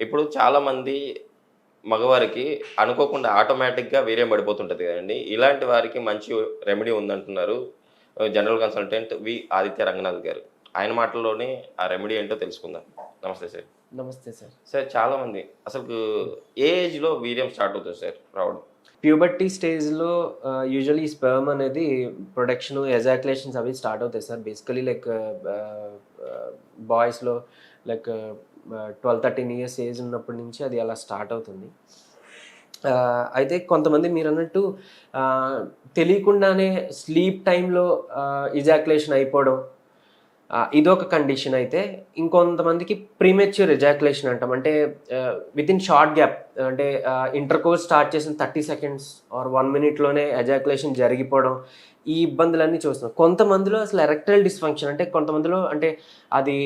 ఇప్పుడు చాలామంది మగవారికి అనుకోకుండా ఆటోమేటిక్‌గా వీర్యం పడిపోతుంటది కదండీ! ఇలాంటి వారికి మంచి రెమెడీ ఉందంటున్నారు. జనరల్ కన్సల్టెంట్ ఆదిత్య రంగనాథ్ గారు. ఆయన మాటల్లోనే ఆ రెమెడీ ఏంటో తెలుసుకుందాం. నమస్తే సార్. నమస్తే సార్. సార్ చాలామంది అసలుకు ఏ ఏజ్‌లో వీర్యం స్టార్ట్ అవుతది సార్ రావడం? ప్యూబర్టీ స్టేజ్‌లో యూజువల్లీ స్పెర్మ్ అనేది ప్రొడక్షన్, ఎజాక్యులేషన్స్ అవి స్టార్ట్ అవుతాయి సార్. బేసికలీ లైక్ బాయ్స్‌లో లైక్ 12, 13 ఇయర్స్ ఏజ్ ఉన్నప్పటి నుంచి అది అలా స్టార్ట్ అవుతుంది. అయితే కొంతమంది మీరన్నట్టు తెలియకుండానే స్లీప్ టైంలో ఎజాక్యులేషన్ అయిపోవడం, ఇదొక కండిషన్. అయితే ఇంకొంతమందికి ప్రీమెచ్యూర్ ఎజాక్యులేషన్ అంటాం. అంటే వితిన్ షార్ట్ గ్యాప్, అంటే ఇంటర్ కోర్స్ స్టార్ట్ చేసిన 30 సెకండ్స్ ఆర్ 1 మినిట్లోనే ఎజాక్యులేషన్ జరిగిపోవడం, ఈ ఇబ్బందులన్నీ చూస్తున్నాం. కొంతమందిలో అసలు ఎరెక్టైల్ డిస్ఫంక్షన్, అంటే కొంతమందిలో అంటే అది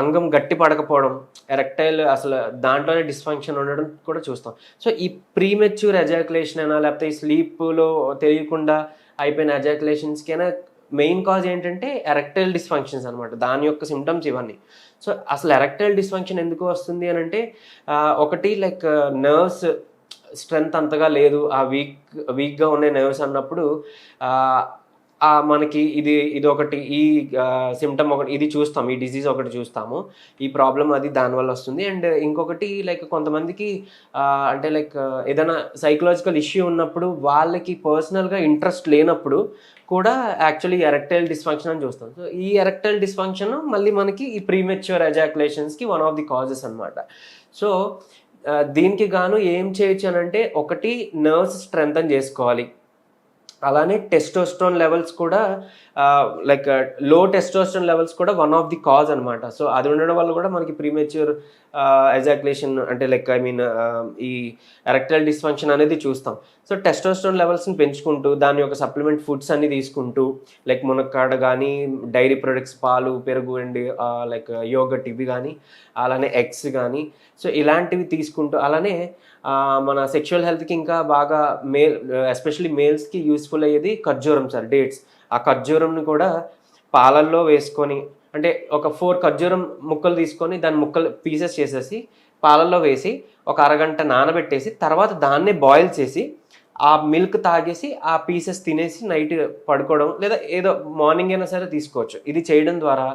అంగం గట్టి పడకపోవడం, ఎరెక్టైల్ అసలు దాంట్లోనే డిస్ఫంక్షన్ ఉండడం కూడా చూస్తాం. సో ఈ ప్రీమెచ్యూర్ ఎజాక్యులేషన్ అయినా లేకపోతే ఈ స్లీప్లో తెలియకుండా అయిపోయిన ఎజాక్యులేషన్స్కైనా మెయిన్ కాజ్ ఏంటంటే ఎరెక్టైల్ డిస్ఫంక్షన్స్ అనమాట. దాని యొక్క సిమ్టమ్స్ ఇవన్నీ. సో అసలు ఎరెక్టైల్ డిస్ఫంక్షన్ ఎందుకు వస్తుంది అని అంటే, ఒకటి లైక్ నర్వ్స్ స్ట్రెంగ్త్ అంతగా లేదు, ఆ వీక్గా ఉన్న నర్వ్స్ అన్నప్పుడు మనకి ఇది ఒకటి, ఈ సిమ్టమ్ ఒకటి, ఇది చూస్తాం, ఈ డిజీజ్ ఒకటి చూస్తాము, ఈ ప్రాబ్లం అది దానివల్ల వస్తుంది. అండ్ ఇంకొకటి లైక్ కొంతమందికి అంటే లైక్ ఏదైనా సైకలాజికల్ ఇష్యూ ఉన్నప్పుడు వాళ్ళకి పర్సనల్గా ఇంట్రెస్ట్ లేనప్పుడు కూడా యాక్చువల్లీ ఎరెక్టైల్ డిస్ఫంక్షన్ అని చూస్తాం. సో ఈ ఎరెక్టైల్ డిస్ఫంక్షన్ మళ్ళీ మనకి ఈ ప్రీమెచ్యూర్ ఎజాక్యులేషన్స్కి వన్ ఆఫ్ ది కాజెస్ అనమాట. సో దీనికి గాను ఏం చేయొచ్చు అని అంటే, ఒకటి నర్వ్స్ స్ట్రెంగ్తన్ చేసుకోవాలి. అలానే టెస్టోస్టెరాన్ లెవెల్స్ కూడా లైక్ లో టెస్టోస్టెరాన్ లెవెల్స్ కూడా వన్ ఆఫ్ ది కాజ్ అనమాట. సో అది ఉండడం వల్ల కూడా మనకి ప్రీమెచ్యూర్ ఎజాక్యులేషన్ అంటే లైక్ ఈ ఎరెక్టైల్ డిస్ఫంక్షన్ అనేది చూస్తాం. సో టెస్టోస్టెరాన్ లెవెల్స్ని పెంచుకుంటూ దాని యొక్క సప్లిమెంట్ ఫుడ్స్ అన్ని తీసుకుంటూ, లైక్ మునక్కాడ కానీ, డైరీ ప్రొడక్ట్స్, పాలు, పెరుగు అండ్ లైక్ యోగట్ ఇవి కానీ, అలానే ఎగ్స్ కానీ, సో ఇలాంటివి తీసుకుంటూ, అలానే మన సెక్షువల్ హెల్త్కి ఇంకా బాగా ఎస్పెషల్లీ మేల్స్కి యూస్ఫుల్ అయ్యేది ఖర్జూరం సార్, డేట్స్. ఆ ఖర్జూరంని కూడా పాలల్లో వేసుకొని, అంటే ఒక 4 ఖర్జూరం ముక్కలు తీసుకొని దాని ముక్కలు పీసెస్ చేసేసి పాలల్లో వేసి ఒక అరగంట నానబెట్టేసి తర్వాత దాన్నే బాయిల్ చేసి ఆ మిల్క్ తాగేసి ఆ పీసెస్ తినేసి నైట్ పడుకోవడం, లేదా ఏదో మార్నింగ్ అయినా సరే తీసుకోవచ్చు. ఇది చేయడం ద్వారా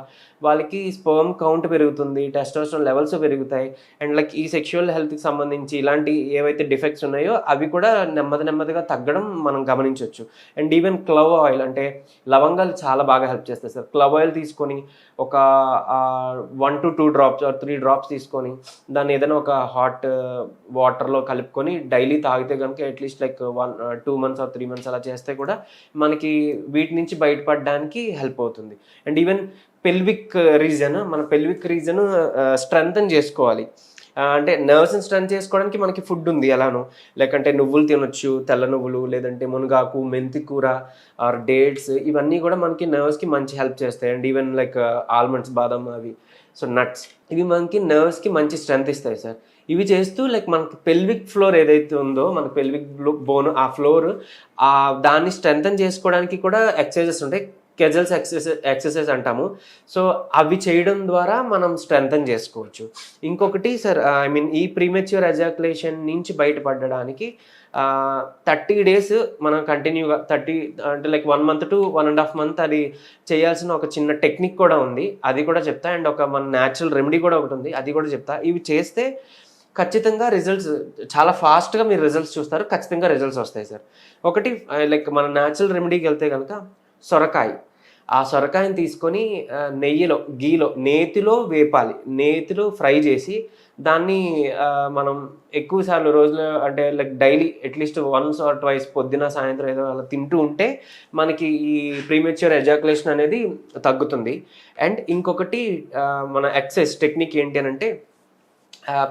వాళ్ళకి స్పర్మ్ కౌంట్ పెరుగుతుంది, టెస్టోస్టెరాన్ లెవెల్స్ పెరుగుతాయి, అండ్ లైక్ ఈ సెక్షువల్ హెల్త్కి సంబంధించి ఇలాంటి ఏవైతే డిఫెక్ట్స్ ఉన్నాయో అవి కూడా నెమ్మదిగా తగ్గడం మనం గమనించవచ్చు. అండ్ ఈవెన్ క్లవ్ ఆయిల్, అంటే లవంగాలు చాలా బాగా హెల్ప్ చేస్తాయి సార్. క్లవ్ ఆయిల్ తీసుకొని ఒక 1 to 2 డ్రాప్స్ ఆర్ 3 డ్రాప్స్ తీసుకొని దాన్ని ఏదైనా ఒక హాట్ వాటర్లో కలుపుకొని డైలీ తాగితే కనుక at least like 2 months or 3 months అలా చేస్తే కూడా మనకి వీటి నుంచి బయటపడడానికి హెల్ప్ అవుతుంది. అండ్ ఈవెన్ మన పెల్విక్ రీజన్ స్ట్రెంగ్తన్ చేసుకోవాలి. అంటే నర్వ్స్ని స్ట్రెంగ్ చేసుకోవడానికి మనకి ఫుడ్ ఉంది ఎలానో, లేకంటే నువ్వులు తినొచ్చు, తెల్ల నువ్వులు, లేదంటే మునగాకు, మెంతి కూర ఆర్ డేట్స్, ఇవన్నీ కూడా మనకి నర్వ్స్కి మంచి హెల్ప్ చేస్తాయి. అండ్ ఈవెన్ లైక్ ఆల్మండ్స్, బాదం అవి, సో నట్స్, ఇవి మనకి నర్వ్స్కి మంచి స్ట్రెంగ్త్ ఇస్తాయి సార్. ఇవి చేస్తూ లైక్ మనకి పెల్విక్ ఫ్లోర్ ఏదైతే ఉందో, మన పెల్విక్ బోన్, ఆ ఫ్లోర్ దాన్ని స్ట్రెంగ్తన్ చేసుకోవడానికి కూడా ఎక్సర్సైజెస్ ఉంటాయి. కెజల్స్ ఎక్సర్సైజ్ అంటాము. సో అవి చేయడం ద్వారా మనం స్ట్రెంగ్తన్ చేసుకోవచ్చు. ఇంకొకటి సార్, ఈ ప్రీమెచ్యూర్ ఎజాక్యులేషన్ నుంచి బయటపడడానికి 30 days మనం కంటిన్యూగా, అంటే లైక్ 1 month to 1.5 months అది చేయాల్సిన ఒక చిన్న టెక్నిక్ కూడా ఉంది, అది కూడా చెప్తా. అండ్ ఒక మన న్యాచురల్ రెమెడీ కూడా ఒకటి ఉంది, అది కూడా చెప్తా. ఇవి చేస్తే ఖచ్చితంగా రిజల్ట్స్ చాలా ఫాస్ట్గా మీరు రిజల్ట్స్ చూస్తారు, ఖచ్చితంగా రిజల్ట్స్ వస్తాయి సార్. ఒకటి లైక్ మన న్యాచురల్ రెమెడీకి వెళ్తే కనుక సొరకాయ, ఆ సొరకాయని తీసుకొని నెయ్యిలో, గీలో, నేతిలో వేపాలి, నేతిలో ఫ్రై చేసి దాన్ని మనం ఎక్కువ సార్లు రోజులో, అంటే లైక్ డైలీ అట్లీస్ట్ 1 or 2 పొద్దున సాయంత్రం ఏదో అలా తింటూ ఉంటే మనకి ఈ ప్రీమెచ్యూర్ ఎజాక్యులేషన్ అనేది తగ్గుతుంది. అండ్ ఇంకొకటి మన ఎక్సర్సైజ్ టెక్నిక్ ఏంటి అని అంటే,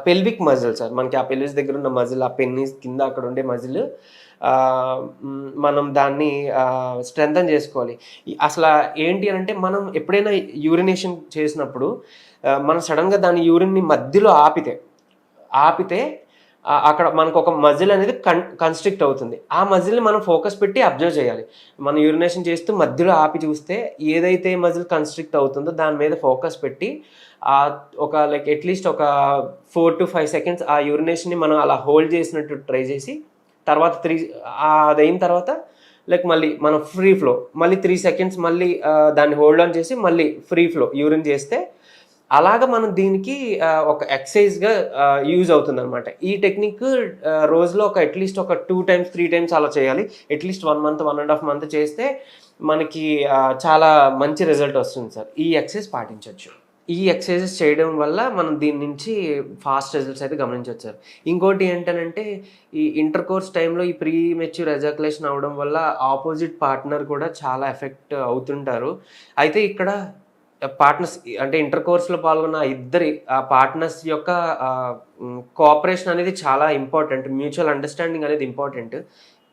పెల్విక్ మజిల్ సార్, మనకి ఆ పెల్విస్ దగ్గర ఉన్న మజిల్, ఆ పెన్నిస్ కింద అక్కడ ఉండే మజిల్, మనం దాన్ని స్ట్రెంగ్తన్ చేసుకోవాలి. అసలు ఏంటి అని అంటే, మనం ఎప్పుడైనా యూరినేషన్ చేసినప్పుడు మనం సడన్గా దాని యూరిన్ని మధ్యలో ఆపితే అక్కడ మనకు ఒక మజిల్ అనేది కన్స్ట్రిక్ట్ అవుతుంది. ఆ మజిల్ని మనం ఫోకస్ పెట్టి అబ్జర్వ్ చేయాలి. మనం యూరినేషన్ చేస్తూ మధ్యలో ఆపి చూస్తే ఏదైతే మజిల్ కన్స్ట్రిక్ట్ అవుతుందో దాని మీద ఫోకస్ పెట్టి ఒక లైక్ అట్లీస్ట్ ఒక 4 to 5 సెకండ్స్ ఆ యూరినేషన్ని మనం అలా హోల్డ్ చేసినట్టు ట్రై చేసి తర్వాత అదయిన తర్వాత లైక్ మళ్ళీ మనం ఫ్రీ ఫ్లో మళ్ళీ 3 సెకండ్స్ మళ్ళీ దాన్ని హోల్డ్ ఆన్ చేసి మళ్ళీ ఫ్రీ ఫ్లో యూరిన్ చేస్తే అలాగ మనం దీనికి ఒక ఎక్సర్సైజ్గా యూజ్ అవుతుంది అనమాట. ఈ టెక్నిక్ రోజులో అట్లీస్ట్ ఒక 2 times 3 times అలా చేయాలి. అట్లీస్ట్ 1 month 1.5 month చేస్తే మనకి చాలా మంచి రిజల్ట్ వస్తుంది సార్. ఈ ఎక్సర్సైజ్ పాటించవచ్చు. ఈ ఎక్సర్సైజెస్ చేయడం వల్ల మనం దీని నుంచి ఫాస్ట్ రిజల్ట్స్ అయితే గమనించవచ్చు సార్. ఇంకోటి ఏంటంటే ఈ ఇంటర్ కోర్స్ టైంలో ఈ ప్రీ మెచ్యూర్ ఎజాకులేషన్ అవ్వడం వల్ల ఆపోజిట్ పార్ట్నర్ కూడా చాలా ఎఫెక్ట్ అవుతుంటారు. అయితే ఇక్కడ పార్ట్నర్స్ అంటే ఇంటర్ కోర్స్లో పాల్గొన్న ఇద్దరి పార్ట్నర్స్ యొక్క కోఆపరేషన్ అనేది చాలా ఇంపార్టెంట్. మ్యూచువల్ అండర్స్టాండింగ్ అనేది ఇంపార్టెంట్.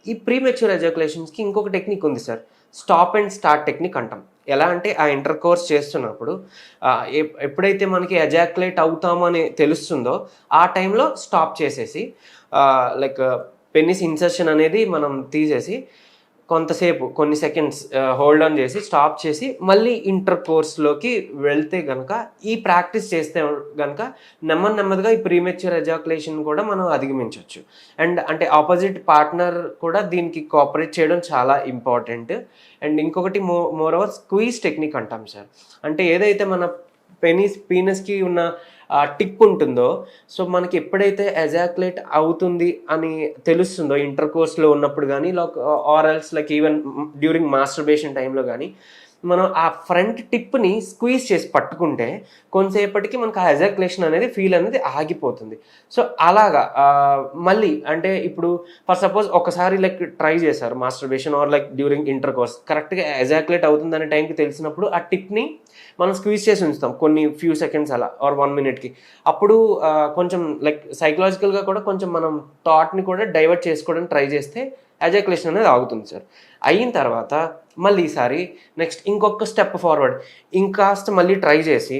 ఈ ప్రీ మెచ్యూర్ ఎజాకులేషన్స్కి ఇంకొక టెక్నిక్ ఉంది sir. Stop and start technique అంటాం. ఎలా అంటే ఆ ఇంటర్ కోర్స్ చేస్తున్నప్పుడు ఎప్పుడైతే మనకి ఎజాకులేట్ అవుతామో అని తెలుస్తుందో ఆ టైంలో స్టాప్ చేసేసి లైక్ పెనిస్ ఇన్సర్షన్ అనేది మనం తీసేసి కొంతసేపు కొన్ని సెకండ్స్ హోల్డ్ ఆన్ చేసి స్టాప్ చేసి మళ్ళీ ఇంటర్ కోర్స్లోకి వెళ్తే కనుక ఈ ప్రాక్టీస్ చేస్తే కనుక నెమ్మదిగా ఈ ప్రీమెచ్యూర్ ఎజాకులేషన్ కూడా మనం అధిగమించవచ్చు. అండ్ అంటే ఆపోజిట్ పార్ట్నర్ కూడా దీనికి కోఆపరేట్ చేయడం చాలా ఇంపార్టెంట్. అండ్ ఇంకొకటి మోర్ ఓవర్ స్క్వీజ్ టెక్నిక్ అంటాం సార్. అంటే ఏదైతే మన పీనస్కి ఉన్న టిప్ ఉంటుందో సో మనకి ఎప్పుడైతే ఎజాకులేట్ అవుతుంది అని తెలుస్తుందో ఇంటర్ కోర్స్లో ఉన్నప్పుడు కానీ ఆర్ఎల్స్ లైక్ ఈవెన్ డ్యూరింగ్ మాస్టర్బేషన్ టైంలో కానీ మనం ఆ ఫ్రంట్ టిప్ని స్క్వీజ్ చేసి పట్టుకుంటే కొంతసేపటికి మనకు ఆ ఎజాకులేషన్ అనేది ఫీల్ అనేది ఆగిపోతుంది. సో అలాగా మళ్ళీ అంటే ఇప్పుడు ఫర్ సపోజ్ ఒకసారి లైక్ ట్రై చేశారు masturbation or like during intercourse కరెక్ట్గా ఎజాకులేట్ అవుతుందనే టైంకి తెలిసినప్పుడు ఆ టిప్ని మనం స్క్వీజ్ చేసి ఉంచుతాం కొన్ని ఫ్యూ సెకండ్స్ అలా ఆర్ 1 minute. అప్పుడు కొంచెం లైక్ సైకలాజికల్గా కూడా కొంచెం మనం థాట్ని కూడా డైవర్ట్ చేసుకోవడానికి ట్రై చేస్తే ఎజాకులేషన్ అనేది ఆగుతుంది సార్. అయిన తర్వాత మళ్ళీ ఈసారి నెక్స్ట్ ఇంకొక స్టెప్ ఫార్వర్డ్ ఇంకాస్త మళ్ళీ ట్రై చేసి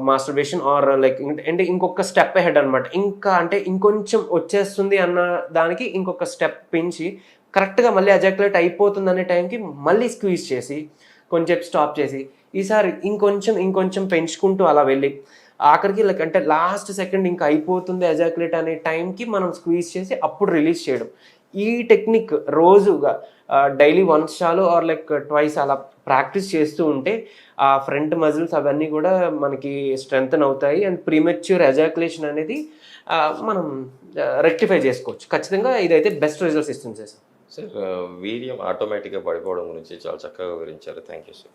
మాస్టర్బేషన్ ఆర్ లైక్ అంటే ఇంకొక స్టెప్ అహెడ్ అనమాట. ఇంకా అంటే ఇంకొంచెం వచ్చేస్తుంది అన్న దానికి ఇంకొక స్టెప్ పెంచి కరెక్ట్గా మళ్ళీ ఎజాకులేట్ అయిపోతుంది అనే టైంకి మళ్ళీ స్క్వీజ్ చేసి కొంచెం స్టాప్ చేసి ఈసారి ఇంకొంచెం పెంచుకుంటూ అలా వెళ్ళి ఆఖరికి లైక్ అంటే లాస్ట్ సెకండ్ ఇంకా అయిపోతుంది ఎజాకులేట్ అనే టైంకి మనం స్క్వీజ్ చేసి అప్పుడు రిలీజ్ చేయడం. ఈ టెక్నిక్ రోజుగా డైలీ వన్స్ చాలు ఆర్ లైక్ ట్వైస్ అలా ప్రాక్టీస్ చేస్తూ ఉంటే ఆ ఫ్రంట్ మజిల్స్ అవన్నీ కూడా మనకి స్ట్రెంగ్తన్ అవుతాయి. అండ్ ప్రీమెచ్యూర్ ఎజాకులేషన్ అనేది మనం రెక్టిఫై చేసుకోవచ్చు. ఖచ్చితంగా ఇదైతే బెస్ట్ రిజల్ట్స్ ఇస్తుంది సార్. సార్ వీర్యం ఆటోమేటిక్గా పడిపోవడం గురించి చాలా చక్కగా వివరించారు. Thank you sir.